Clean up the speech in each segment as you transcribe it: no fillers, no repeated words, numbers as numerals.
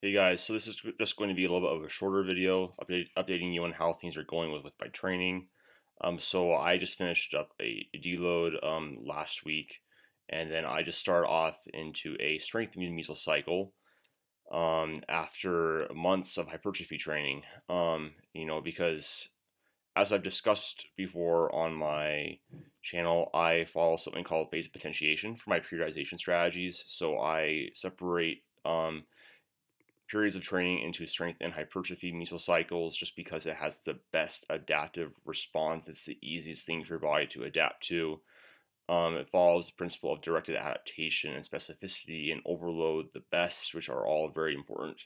Hey guys, so this is just going to be a little bit of a shorter video updating you on how things are going with my training. So I just finished up a deload last week, and then I just started off into a strength mesocycle after months of hypertrophy training. Because as I've discussed before on my channel, I follow something called phase potentiation for my periodization strategies. So I separate periods of training into strength and hypertrophy mesocycles just because it has the best adaptive response. It's the easiest thing for your body to adapt to. It follows the principle of directed adaptation and specificity and overload the best, which are all very important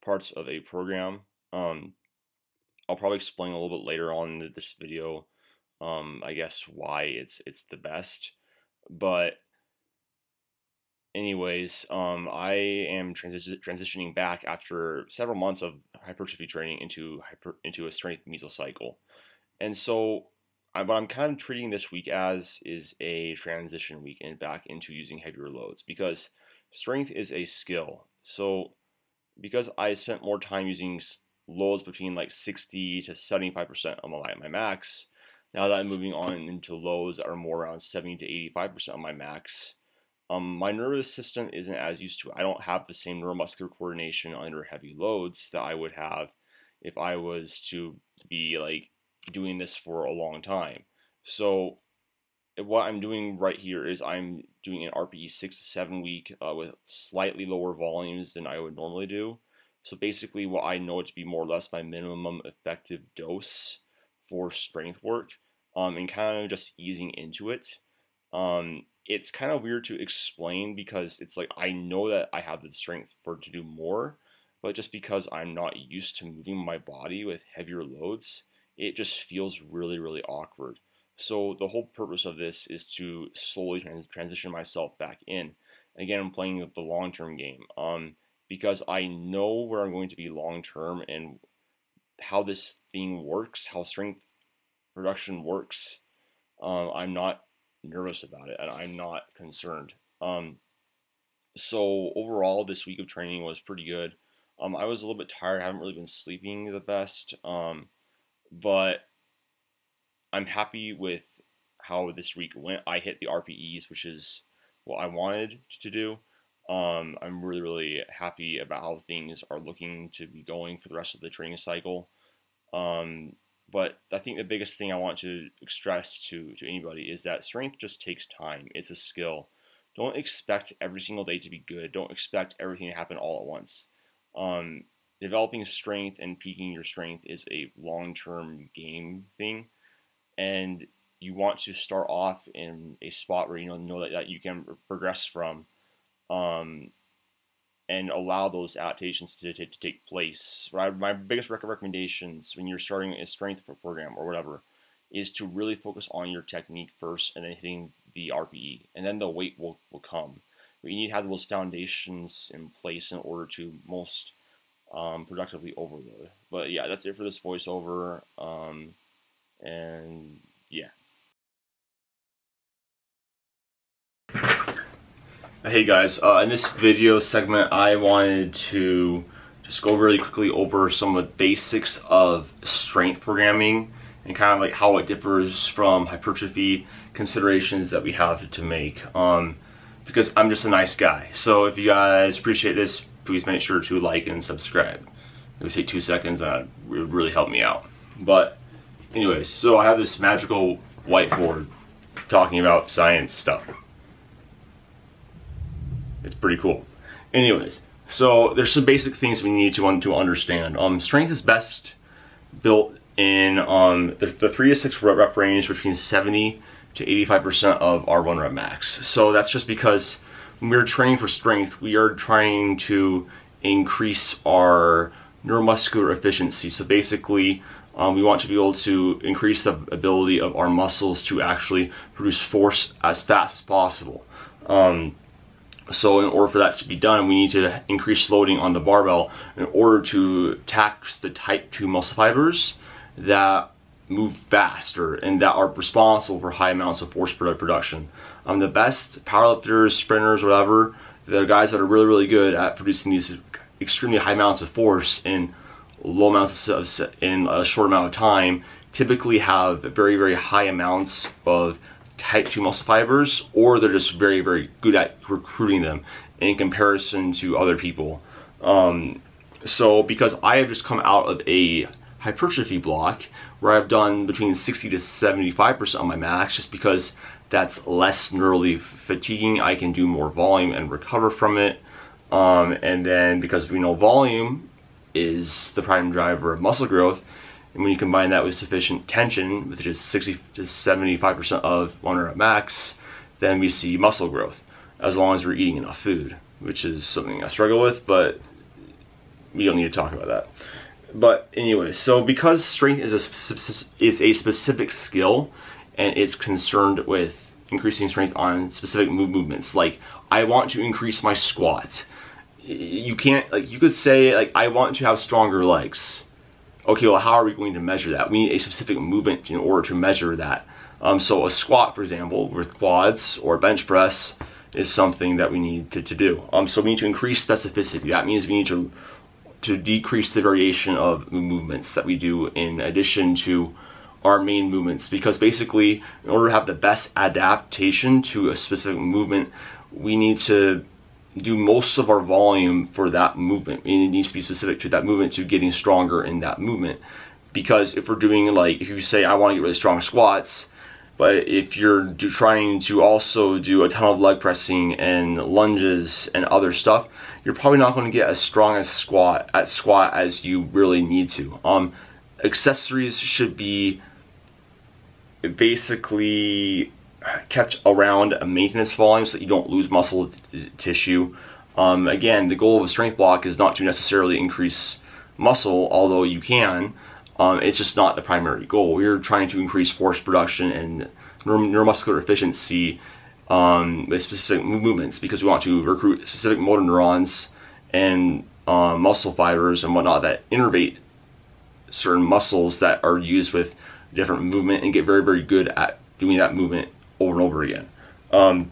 parts of a program. I'll probably explain a little bit later on in this video, I guess, why it's the best. But anyways, I am transitioning back after several months of hypertrophy training into a strength mesocycle, and so what I'm kind of treating this week as is a transition week and back into using heavier loads because strength is a skill. So because I spent more time using loads between like 60 to 75% of my max, now that I'm moving on into loads that are more around 70 to 85% of my max. My nervous system isn't as used to it. I don't have the same neuromuscular coordination under heavy loads that I would have if I was to be like doing this for a long time. So what I'm doing right here is I'm doing an RPE 6 to 7 week with slightly lower volumes than I would normally do. So basically what I know to be more or less my minimum effective dose for strength work, and kind of just easing into it. It's kind of weird to explain because it's like I know that I have the strength to do more, but just because I'm not used to moving my body with heavier loads, it just feels really, really awkward. So the whole purpose of this is to slowly transition myself back in. Again, I'm playing the long-term game because I know where I'm going to be long-term and how this thing works, how strength production works. I'm not nervous about it and I'm not concerned. So overall this week of training was pretty good. I was a little bit tired. I haven't really been sleeping the best, but I'm happy with how this week went. I hit the RPEs, which is what I wanted to do. I'm really, really happy about how things are looking to be going for the rest of the training cycle. But I think the biggest thing I want to stress to anybody is that strength just takes time. It's a skill. Don't expect every single day to be good. Don't expect everything to happen all at once. Developing strength and peaking your strength is a long-term game thing, and you want to start off in a spot where you know that you can progress from, and allow those adaptations to take place. My biggest recommendations when you're starting a strength program or whatever is to really focus on your technique first and then hitting the RPE, and then the weight will come. But you need to have those foundations in place in order to most productively overload. But yeah, that's it for this voiceover, and yeah. Hey guys, in this video segment I wanted to just go really quickly over some of the basics of strength programming and kind of like how it differs from hypertrophy considerations that we have to make, because I'm just a nice guy. So if you guys appreciate this, please make sure to like and subscribe. It would take 2 seconds and it would really help me out. But anyways, so I have this magical whiteboard talking about science stuff. It's pretty cool. Anyways, so there's some basic things we need to understand. Strength is best built in the 3 to 6 rep range between 70 to 85% of our 1 rep max. So that's just because when we're training for strength, we are trying to increase our neuromuscular efficiency. So basically, we want to be able to increase the ability of our muscles to actually produce force as fast as possible. So in order for that to be done, we need to increase loading on the barbell in order to tax the type 2 muscle fibers that move faster and that are responsible for high amounts of force production. The best powerlifters, sprinters, whatever, the guys that are really, really good at producing these extremely high amounts of force in low amounts in a short amount of time typically have very, very high amounts of type 2 muscle fibers, or they're just very, very good at recruiting them in comparison to other people. So because I have just come out of a hypertrophy block where I've done between 60 to 75% of my max, just because that's less neurally fatiguing, I can do more volume and recover from it. And then because we know volume is the prime driver of muscle growth, and when you combine that with sufficient tension, which is 60 to 75% of one rep max, then we see muscle growth, as long as we're eating enough food, which is something I struggle with, but we don't need to talk about that. But anyway, so because strength is a specific skill, and it's concerned with increasing strength on specific movements, like I want to increase my squat. You can't, like, you could say, like, I want to have stronger legs. Okay, well, how are we going to measure that? We need a specific movement in order to measure that. So a squat, for example, with quads or bench press is something that we need to do. So we need to increase specificity. That means we need to decrease the variation of movements that we do in addition to our main movements, because basically, in order to have the best adaptation to a specific movement, we need to do most of our volume for that movement. I mean, it needs to be specific to that movement, to getting stronger in that movement. Because if we're doing, like, if you say I want to get really strong squats, but if you're trying to also do a ton of leg pressing and lunges and other stuff, you're probably not going to get as strong as squat as you really need to. Accessories should be basically kept around a maintenance volume so that you don't lose muscle tissue. Again, the goal of a strength block is not to necessarily increase muscle, although you can. It's just not the primary goal. We're trying to increase force production and neuromuscular efficiency with specific movements, because we want to recruit specific motor neurons and muscle fibers and whatnot that innervate certain muscles that are used with different movement, and get very, very good at doing that movement over and over again.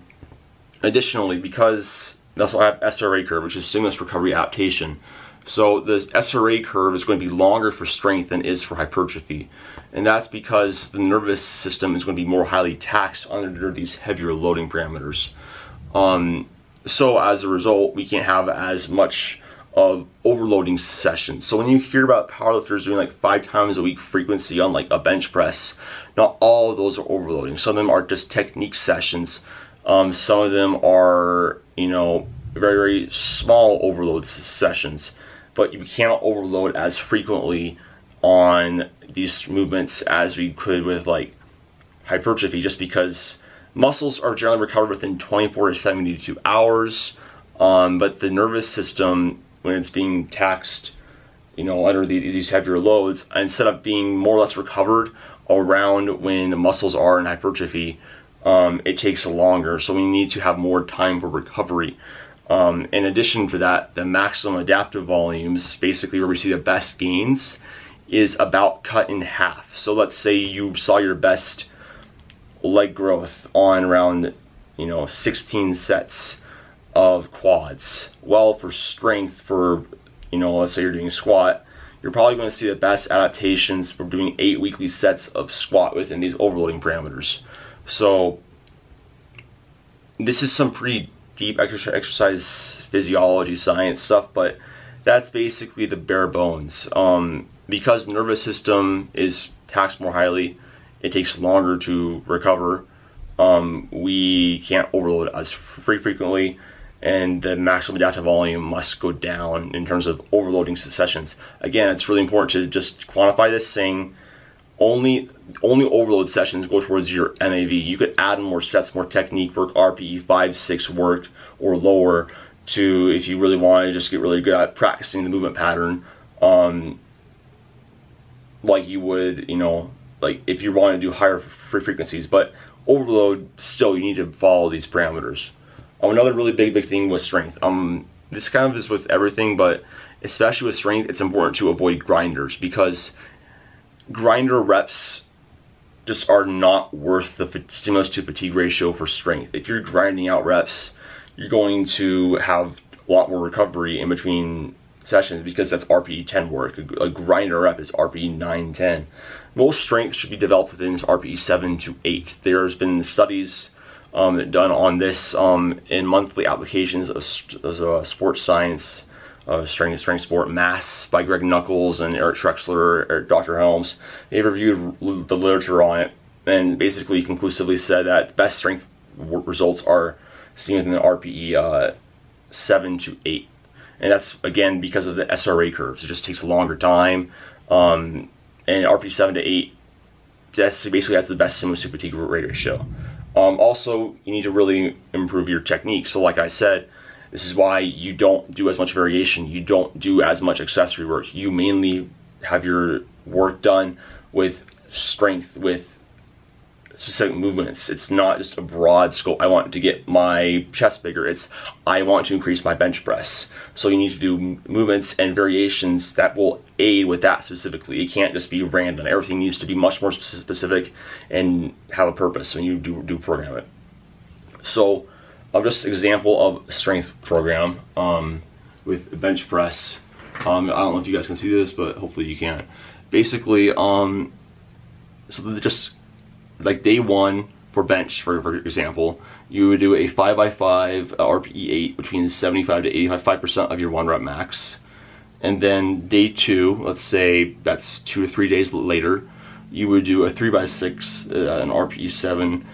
Additionally, because that's why I have SRA curve, which is stimulus recovery adaptation. So the SRA curve is going to be longer for strength than it is for hypertrophy. And that's because the nervous system is going to be more highly taxed under these heavier loading parameters. So as a result, we can't have as much of overloading sessions. So when you hear about powerlifters doing like 5 times a week frequency on like a bench press, not all of those are overloading. Some of them are just technique sessions. Some of them are, you know, very, very small overload sessions, but you cannot overload as frequently on these movements as we could with like hypertrophy, just because muscles are generally recovered within 24 to 72 hours, but the nervous system, when it's being taxed, you know, under these heavier loads, instead of being more or less recovered around when the muscles are in hypertrophy, it takes longer. So we need to have more time for recovery. In addition to that, the maximum adaptive volumes, basically where we see the best gains, is about cut in half. So let's say you saw your best leg growth on around, you know, 16 sets of quads. Well, for strength, for, you know, let's say you're doing squat, you're probably going to see the best adaptations from doing 8 weekly sets of squat within these overloading parameters. So this is some pretty deep exercise physiology science stuff, but that's basically the bare bones. Because the nervous system is taxed more highly, it takes longer to recover. We can't overload as frequently, and the maximum adaptive volume must go down in terms of overloading sessions. Again, it's really important to just quantify this, saying only overload sessions go towards your MAV. You could add more sets, more technique work, RPE 5, 6 work or lower, to if you really want to just get really good at practicing the movement pattern, like you would, you know, like if you want to do higher frequencies. But overload, still, you need to follow these parameters. Another really big thing with strength. This kind of is with everything, but especially with strength, it's important to avoid grinders, because grinder reps just are not worth the stimulus to fatigue ratio for strength. If you're grinding out reps, you're going to have a lot more recovery in between sessions because that's RPE 10 work. A grinder rep is RPE 9, 10. Most strength should be developed within RPE 7 to 8. There's been studies done on this in monthly applications of sports science, strength sport, Mass by Greg Nuckols and Eric Trexler, or Dr. Helms. They've reviewed the literature on it and basically conclusively said that best strength results are seen within the RPE 7 to 8. And that's, again, because of the SRA curves. It just takes a longer time. And RPE 7 to 8, that's the best stimulus to fatigue rate ratio. Also, you need to really improve your technique. So like I said, this is why you don't do as much variation. You don't do as much accessory work. You mainly have your work done with strength, with specific movements. It's not just a broad scope. I want to get my chest bigger. It's I want to increase my bench press. So you need to do movements and variations that will aid with that specifically. It can't just be random. Everything needs to be much more specific and have a purpose when you do program it. So just an example of strength program with bench press. I don't know if you guys can see this, but hopefully you can. Basically, so just like day one for bench, for example, you would do a 5x5 RPE 8, which means 75 to 85% of your 1 rep max. And then day 2, let's say that's 2 to 3 days later, you would do a 3x6, an RPE 7,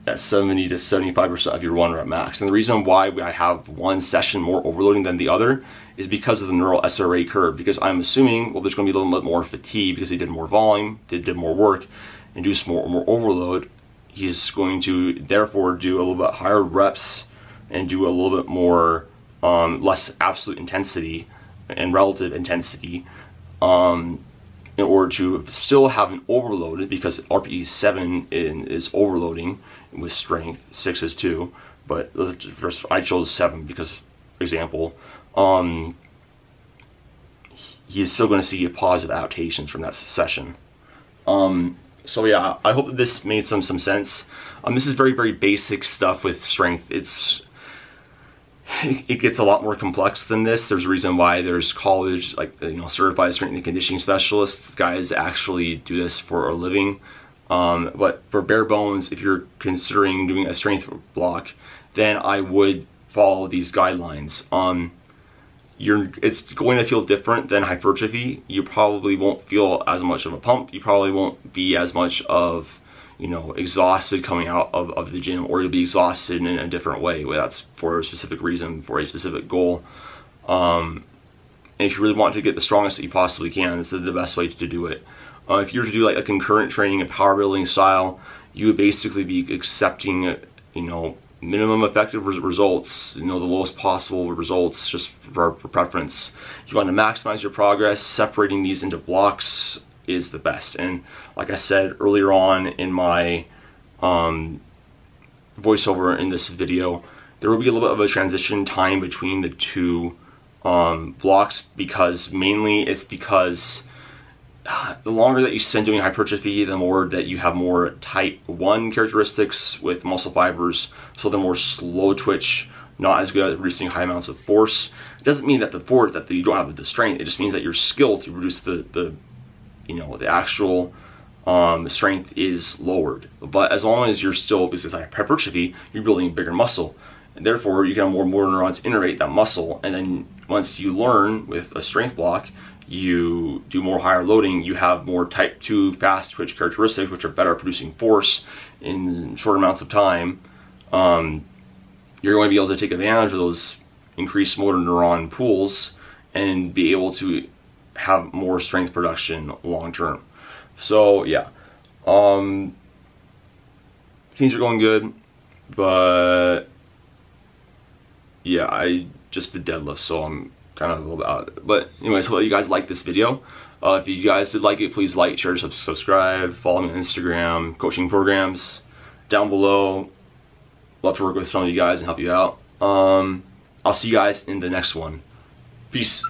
at 70 to 75% of your 1 rep max. And the reason why I have one session more overloading than the other is because of the neural SRA curve. Because I'm assuming, well, there's going to be a little bit more fatigue because they did more volume, they did more work, induce more overload. He's going to therefore do a little bit higher reps and do a little bit more less absolute intensity and relative intensity in order to still have an overload, because RPE 7 is overloading with strength, 6 is 2, but first I chose 7 because, for example, he's still going to see positive adaptations from that session. So yeah, I hope that this made some sense. This is very basic stuff with strength. It gets a lot more complex than this. There's a reason why there's college, like, certified strength and conditioning specialists. Guys actually do this for a living. But for bare bones, if you're considering doing a strength block, then I would follow these guidelines. It's going to feel different than hypertrophy. You probably won't feel as much of a pump. You probably won't be as much of, exhausted coming out of the gym, or you'll be exhausted in a different way. That's for a specific reason, for a specific goal. And if you really want to get the strongest that you possibly can, it's the best way to do it. If you were to do like a concurrent training, a power building style, you would basically be accepting, minimum effective results, the lowest possible results, just for preference. If you want to maximize your progress, separating these into blocks is the best. And like I said earlier on in my voiceover in this video, there will be a little bit of a transition time between the two blocks, because mainly it's because the longer that you spend doing hypertrophy, the more that you have more type 1 characteristics with muscle fibers, so they're more slow twitch, not as good at producing high amounts of force. It doesn't mean that you don't have the strength. It just means that your skill to produce the actual strength is lowered. But as long as you're still, because it's hypertrophy, you're building bigger muscle, and therefore you can have more neurons innervate that muscle. And then once you learn with a strength block, you do more higher loading, you have more type 2 fast twitch characteristics, which are better at producing force in short amounts of time. You're going to be able to take advantage of those increased motor neuron pools and be able to have more strength production long term. So yeah, things are going good, but yeah, I just did deadlift, so I'm kind of a little bit out. But anyways, hope you guys like this video. If you guys did like it, please like, share, subscribe, follow me on Instagram, coaching programs down below. Love to work with some of you guys and help you out. I'll see you guys in the next one. Peace.